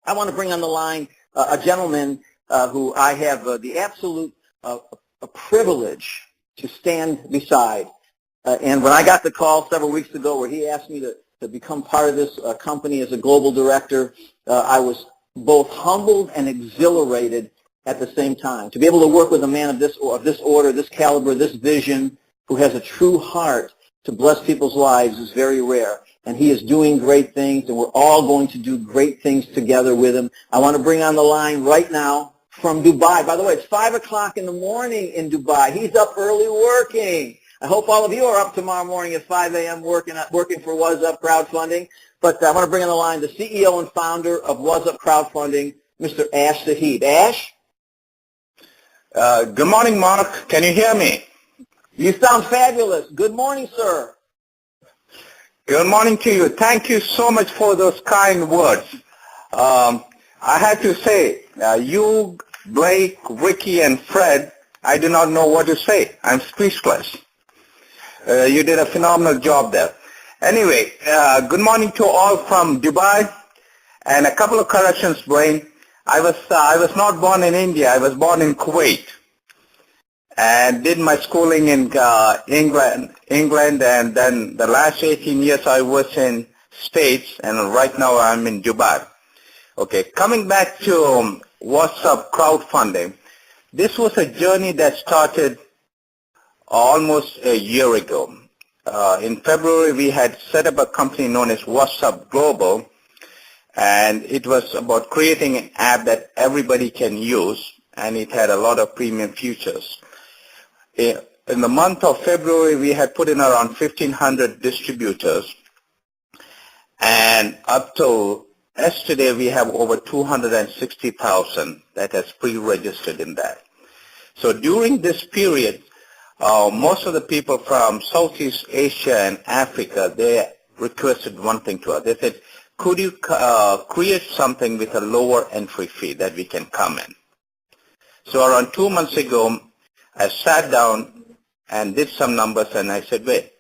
I want to bring on the line a gentleman who I have the absolute privilege to stand beside. And when I got the call several weeks ago where he asked me to become part of this company as a global director, I was both humbled and exhilarated at the same time. To be able to work with a man of this order, this caliber, this vision, who has a true heart to bless people's lives is very rare. And he is doing great things, and we're all going to do great things together with him. I want to bring on the line right now from Dubai. By the way, it's 5 o'clock in the morning in Dubai. He's up early working. I hope all of you are up tomorrow morning at 5 a.m. working for Waszupp Crowdfunding. But I want to bring on the line the CEO and founder of Waszupp Crowdfunding, Mr. Ash Sahib. Ash? Good morning, Mark. Can you hear me? You sound fabulous. Good morning, sir. Good morning to you. Thank you so much for those kind words. I have to say, you, Blake, Ricky, and Fred, I do not know what to say. I'm speechless. You did a phenomenal job there. Anyway, good morning to all from Dubai. And a couple of corrections, Blaine. I was not born in India. I was born in Kuwait, and did my schooling in England, and then the last 18 years I was in States, and right now I'm in Dubai. Okay, coming back to Waszupp Crowdfunding, this was a journey that started almost a year ago. In February, we had set up a company known as Waszupp Global, and it was about creating an app that everybody can use, and it had a lot of premium features. In the month of February, we had put in around 1,500 distributors, and up till yesterday, we have over 260,000 that has pre-registered in that. So during this period, most of the people from Southeast Asia and Africa, they requested one thing to us. They said, could you create something with a lower entry fee that we can come in? So around 2 months ago, I sat down and did some numbers, and I said, wait,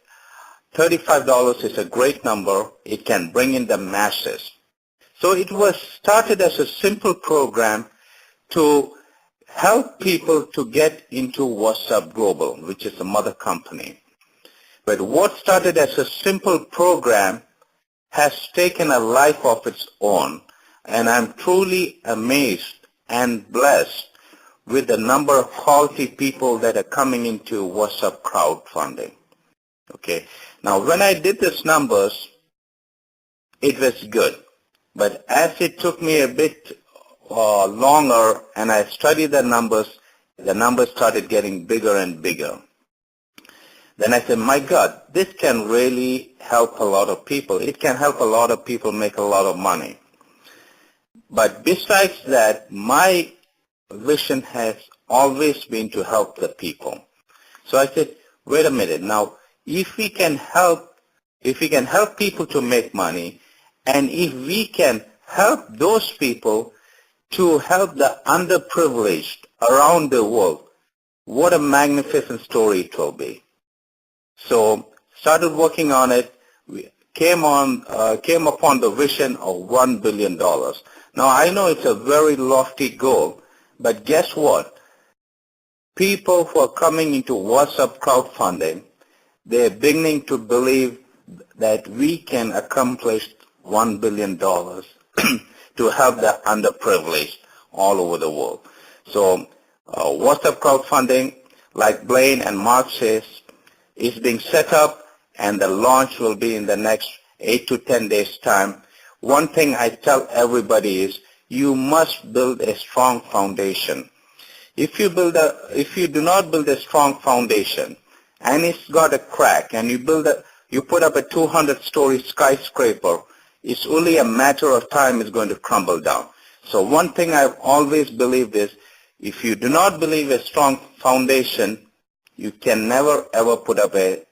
$35 is a great number. It can bring in the masses. So it was started as a simple program to help people to get into Waszupp Global, which is the mother company. But what started as a simple program has taken a life of its own, and I'm truly amazed and blessed with the number of quality people that are coming into Waszupp Crowdfunding. Okay. Now, when I did these numbers, it was good. But as it took me a bit longer and I studied the numbers started getting bigger and bigger. Then I said, my God, this can really help a lot of people. It can help a lot of people make a lot of money. But besides that, my vision has always been to help the people. So I said, wait a minute, now if we can help people to make money, and if we can help those people to help the underprivileged around the world, what a magnificent story it will be. So started working on it. We came upon the vision of $1 billion. Now I know it's a very lofty goal, but guess what? People who are coming into Waszupp Crowdfunding, they're beginning to believe that we can accomplish $1 billion to help the underprivileged all over the world. So Waszupp Crowdfunding, like Blaine and Mark says, is being set up, and the launch will be in the next 8 to 10 days' time. One thing I tell everybody is you must build a strong foundation. If you do not build a strong foundation and it's got a crack, and you put up a 200-story skyscraper, it's only a matter of time it's going to crumble down. So one thing I've always believed is if you do not believe a strong foundation, you can never ever put up a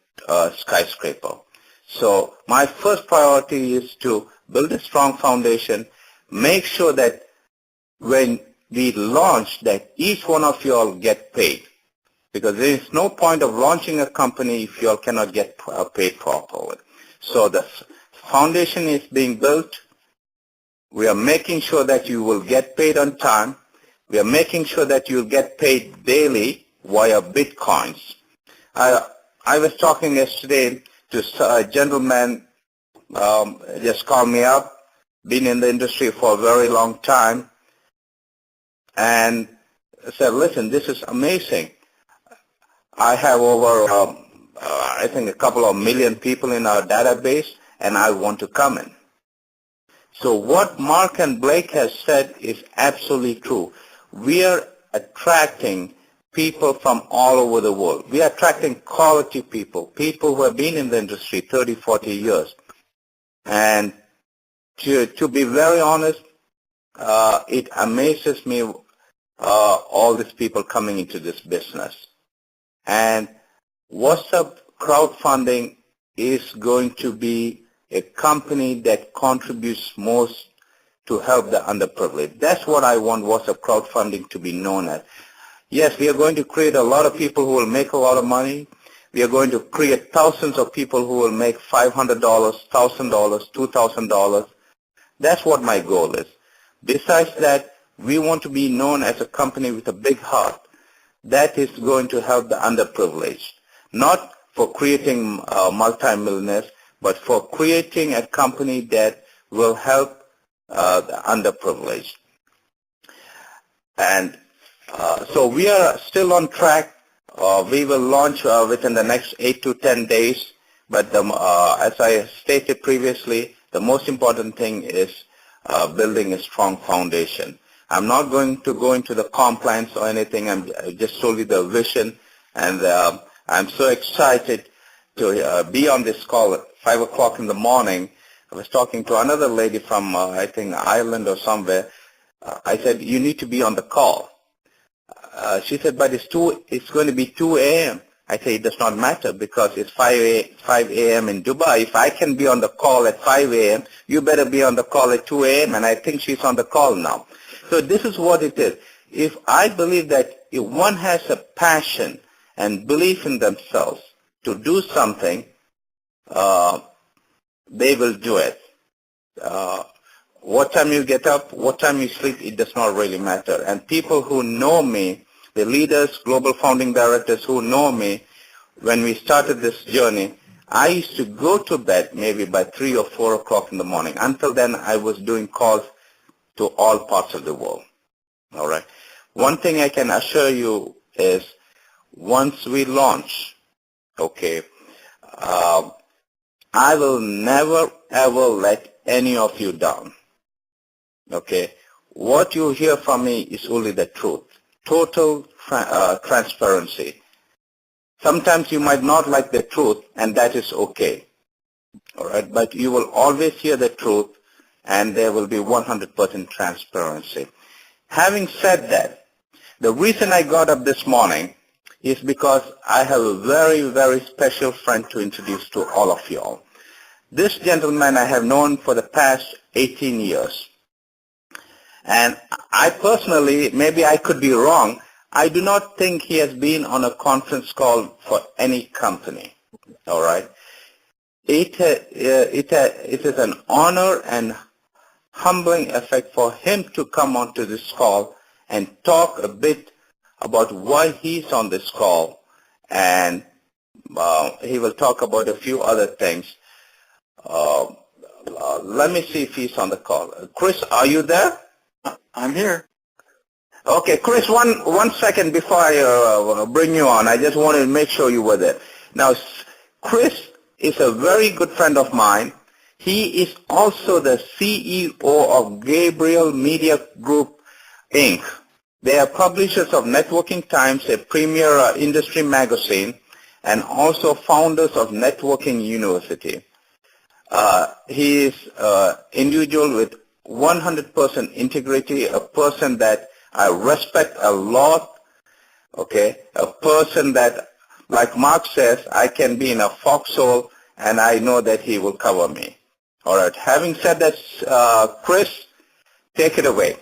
skyscraper. So my first priority is to build a strong foundation, make sure that when we launch that each one of you all get paid, because there is no point of launching a company if you all cannot get paid properly. So the foundation is being built. We are making sure that you will get paid on time. We are making sure that you'll get paid daily via Bitcoins. I was talking yesterday to a gentleman, just called me up, been in the industry for a very long time, and said, listen, this is amazing. I have over, I think, a couple of million people in our database, and I want to come in. So what Mark and Blake has said is absolutely true. We are attracting people from all over the world. We are attracting quality people, people who have been in the industry 30, 40 years. And to be very honest, it amazes me, all these people coming into this business. And Waszupp crowdfunding is going to be a company that contributes most to help the underprivileged. That's what I want Waszupp crowdfunding to be known as. Yes, we are going to create a lot of people who will make a lot of money. We are going to create thousands of people who will make $500, $1,000, $2,000. That's what my goal is. Besides that, we want to be known as a company with a big heart. That is going to help the underprivileged, not for creating multimillionaires, but for creating a company that will help the underprivileged. And so we are still on track. We will launch within the next 8 to 10 days. But as I stated previously, the most important thing is building a strong foundation. I'm not going to go into the compliance or anything. I just told you the vision, and I'm so excited to be on this call at 5 o'clock in the morning. I was talking to another lady from, I think, Ireland or somewhere. I said, you need to be on the call. She said, but it's going to be 2 a.m. I say, it does not matter because it's 5 a.m. in Dubai. If I can be on the call at 5 a.m., you better be on the call at 2 a.m. And I think she's on the call now. So this is what it is. If I believe that if one has a passion and belief in themselves to do something, they will do it. What time you get up, what time you sleep, it does not really matter. And people who know me, the leaders, global founding directors who know me, when we started this journey, I used to go to bed maybe by 3 or 4 o'clock in the morning. Until then, I was doing calls to all parts of the world. All right. One thing I can assure you is once we launch, okay, I will never, ever let any of you down. Okay. What you hear from me is only the truth. Total transparency. Sometimes you might not like the truth, and that is okay. All right. But you will always hear the truth, and there will be 100% transparency. Having said that, the reason I got up this morning is because I have a very, very special friend to introduce to all of you all. This gentleman I have known for the past 18 years. And I personally, maybe I could be wrong, I do not think he has been on a conference call for any company. All right. It is an honor and humbling effect for him to come onto this call and talk a bit about why he's on this call, and he will talk about a few other things. Let me see if he's on the call. Chris, are you there? I'm here. Okay, Chris, one second before I bring you on, I just wanted to make sure you were there. Now, Chris is a very good friend of mine. He is also the CEO of Gabriel Media Group, Inc. They are publishers of Networking Times, a premier industry magazine, and also founders of Networking University. He is an individual with 100% integrity, a person that I respect a lot, okay, a person that, like Mark says, I can be in a foxhole and I know that he will cover me. All right. Having said that, Chris, take it away.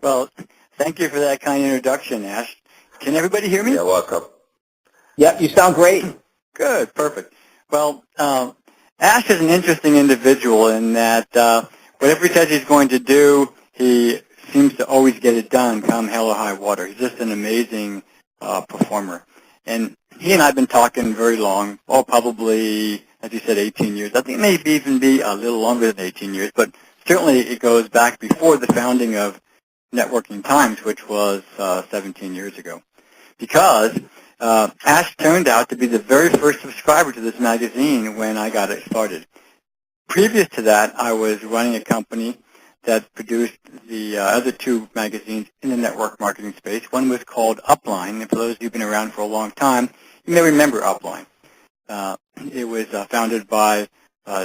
Well, thank you for that kind introduction, Ash. Can everybody hear me? You're welcome. Yep, you sound great. Good, perfect. Well, Ash is an interesting individual in that whatever he says he's going to do, he seems to always get it done, come hell or high water. He's just an amazing performer. And he and I have been talking very long, probably, as you said, 18 years. I think it may even be a little longer than 18 years, but certainly it goes back before the founding of Networking Times, which was 17 years ago. Because Ash turned out to be the very first subscriber to this magazine when I got it started. Previous to that, I was running a company that produced the other two magazines in the network marketing space. One was called Upline, and for those of you who've been around for a long time, you may remember Upline. It was founded by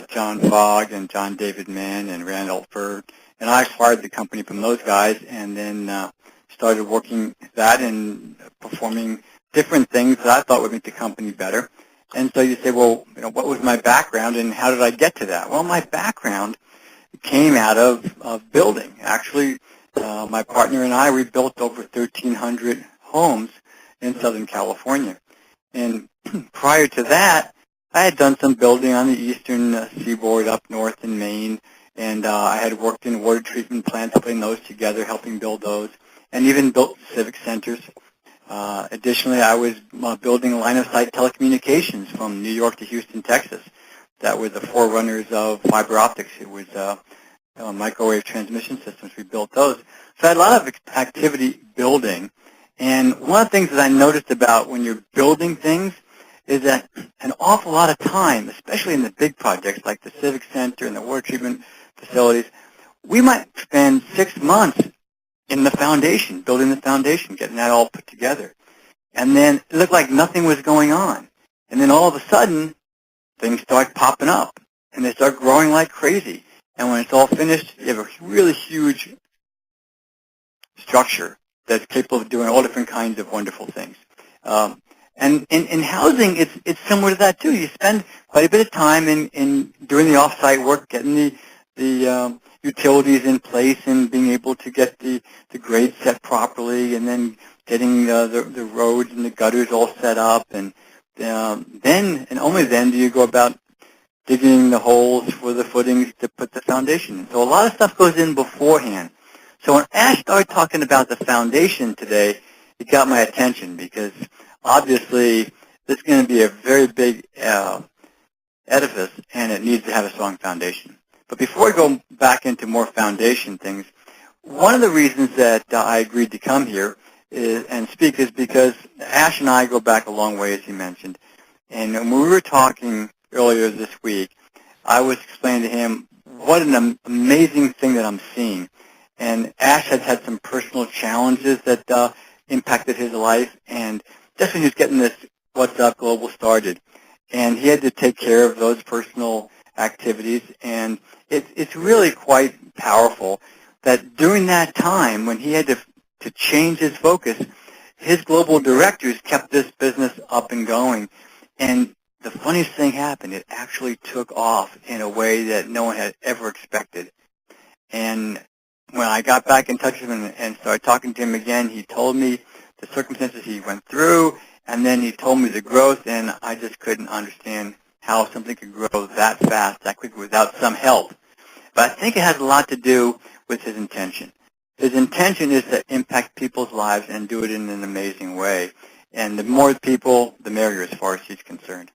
John Fogg and John David Mann and Randolph Bird, and I acquired the company from those guys and then started working that and performing different things that I thought would make the company better. And so you say, well, what was my background and how did I get to that? Well, my background came out of building. Actually, my partner and I, we built over 1,300 homes in Southern California. And prior to that, I had done some building on the eastern seaboard up north in Maine, and I had worked in water treatment plants, putting those together, helping build those, and even built civic centers. Additionally, I was building line-of-sight telecommunications from New York to Houston, Texas. That were the forerunners of fiber optics. It was microwave transmission systems. We built those. So I had a lot of activity building. And one of the things that I noticed about when you're building things is that an awful lot of time, especially in the big projects like the Civic Center and the water treatment facilities, we might spend 6 months in the foundation, building the foundation, getting that all put together. And then it looked like nothing was going on. And then all of a sudden, things start popping up, and they start growing like crazy. And when it's all finished, you have a really huge structure that's capable of doing all different kinds of wonderful things. And in housing, it's similar to that too. You spend quite a bit of time in doing the off-site work, getting the utilities in place, and being able to get the grades set properly, and then getting the roads and the gutters all set up, and then and only then do you go about digging the holes for the footings to put the foundation in. So a lot of stuff goes in beforehand. So when Ash started talking about the foundation today, it got my attention because obviously this is going to be a very big edifice, and it needs to have a strong foundation. But before I go back into more foundation things, one of the reasons that I agreed to come here and speak is because Ash and I go back a long way, as he mentioned. And when we were talking earlier this week, I was explaining to him what an amazing thing that I'm seeing. And Ash had had some personal challenges that impacted his life, and just when he was getting this What's Up Global started. And he had to take care of those personal activities, and it's really quite powerful that during that time when he had to change his focus, his global directors kept this business up and going. And the funniest thing happened. It actually took off in a way that no one had ever expected. And when I got back in touch with him and started talking to him again, he told me the circumstances he went through, and then he told me the growth, and I just couldn't understand how something could grow that fast, that quickly, without some help. But I think it has a lot to do with his intention. His intention is to impact people's lives and do it in an amazing way. And the more people, the merrier as far as he's concerned.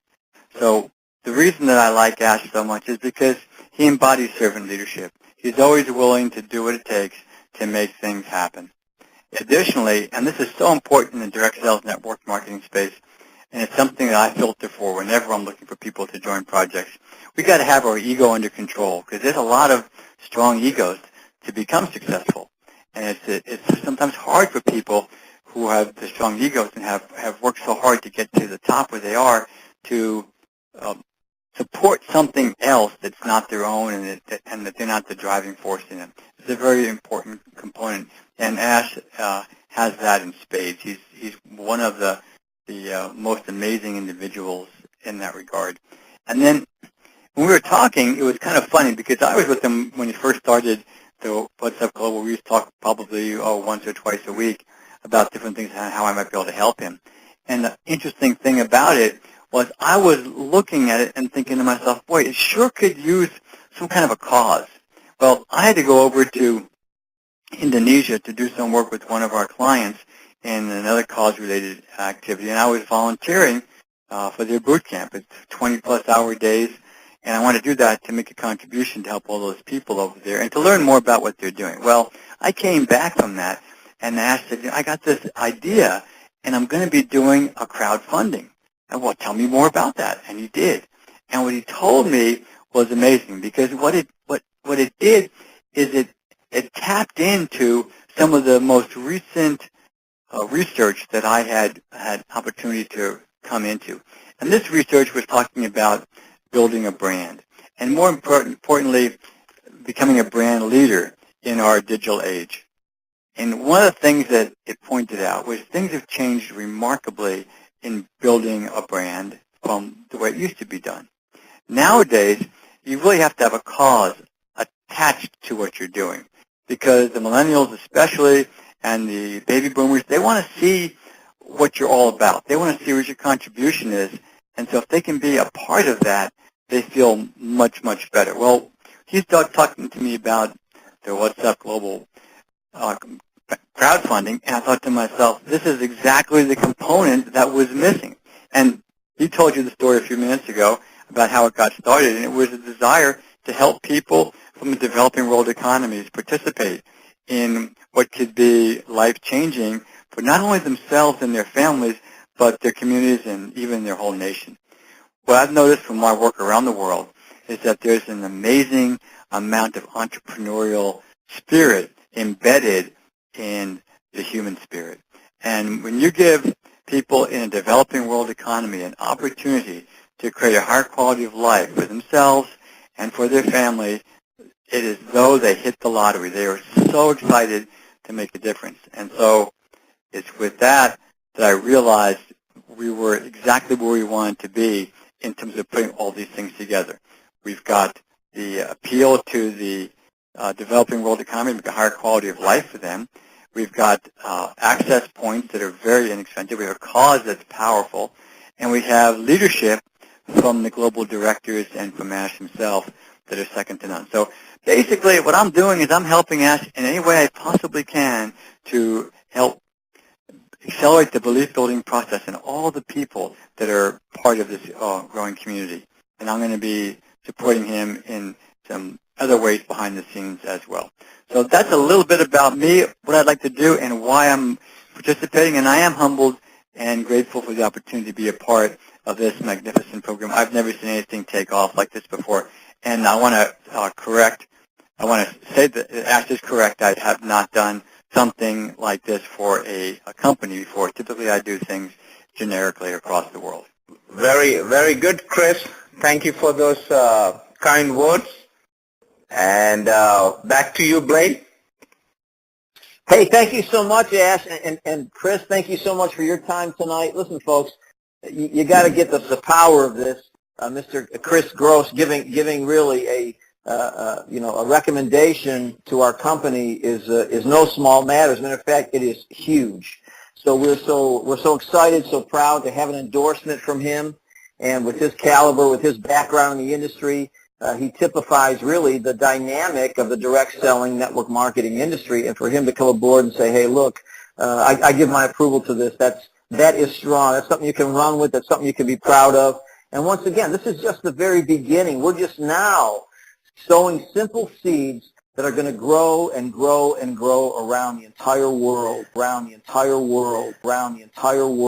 So the reason that I like Ash so much is because he embodies servant leadership. He's always willing to do what it takes to make things happen. Additionally, and this is so important in the direct sales network marketing space, and it's something that I filter for whenever I'm looking for people to join projects, we got to have our ego under control, because there's a lot of strong egos to become successful. And it's sometimes hard for people who have the strong egos and have worked so hard to get to the top where they are to support something else that's not their own, and that they're not the driving force in it. It's a very important component, and Ash has that in spades. He's one of the most amazing individuals in that regard. And then when we were talking, it was kind of funny because I was with him when he first started the What's Up Global. We used to talk probably once or twice a week about different things and how I might be able to help him. And the interesting thing about it was I was looking at it and thinking to myself, boy, it sure could use some kind of a cause. Well, I had to go over to Indonesia to do some work with one of our clients in another cause-related activity, and I was volunteering for their boot camp. It's 20-plus hour days, and I want to do that to make a contribution to help all those people over there and to learn more about what they're doing. Well, I came back from that and asked, I got this idea, and I'm going to be doing a crowdfunding. And, well, tell me more about that. And he did. And what he told me was amazing, because what it did is it tapped into some of the most recent research that I had opportunity to come into. And this research was talking about building a brand, and more importantly, becoming a brand leader in our digital age. And one of the things that it pointed out was things have changed remarkably in building a brand from the way it used to be done. Nowadays, you really have to have a cause attached to what you're doing, because the millennials especially and the baby boomers, they want to see what you're all about. They want to see what your contribution is. And so if they can be a part of that, they feel much, much better. Well, he started talking to me about the Waszupp Global crowdfunding, and I thought to myself, this is exactly the component that was missing. And he told you the story a few minutes ago about how it got started, and it was a desire to help people from the developing world economies participate in what could be life-changing for not only themselves and their families, but their communities and even their whole nation. What I've noticed from my work around the world is that there's an amazing amount of entrepreneurial spirit embedded in the human spirit. And when you give people in a developing world economy an opportunity to create a higher quality of life for themselves and for their family, it is as though they hit the lottery. They are so excited to make a difference. And so it's with that I realized we were exactly where we wanted to be in terms of putting all these things together. We've got the appeal to the developing world economy, make a higher quality of life for them. We've got access points that are very inexpensive. We have a cause that's powerful. And we have leadership from the global directors and from Ash himself that are second to none. So basically what I'm doing is I'm helping Ash in any way I possibly can to help accelerate the belief-building process in all the people that are part of this growing community. And I'm going to be supporting him in some other ways behind the scenes as well. So that's a little bit about me, what I'd like to do, and why I'm participating. And I am humbled and grateful for the opportunity to be a part of this magnificent program. I've never seen anything take off like this before. And I want to say that Ash is correct. I have not done something like this for a company before. Typically, I do things generically across the world. Very, very good, Chris. Thank you for those kind words. And back to you, Blake. Hey, thank you so much, Ash, and Chris, thank you so much for your time tonight. Listen, folks, you got to get the power of this. Mr. Chris Gross giving really a recommendation to our company is no small matter. As a matter of fact, it is huge. So we're so excited, so proud to have an endorsement from him. And with his caliber, with his background in the industry, he typifies really the dynamic of the direct selling network marketing industry. And for him to come aboard and say, hey, look, I give my approval to this. That is strong. That's something you can run with. That's something you can be proud of. And once again, this is just the very beginning. We're just now sowing simple seeds that are going to grow and grow and grow around the entire world,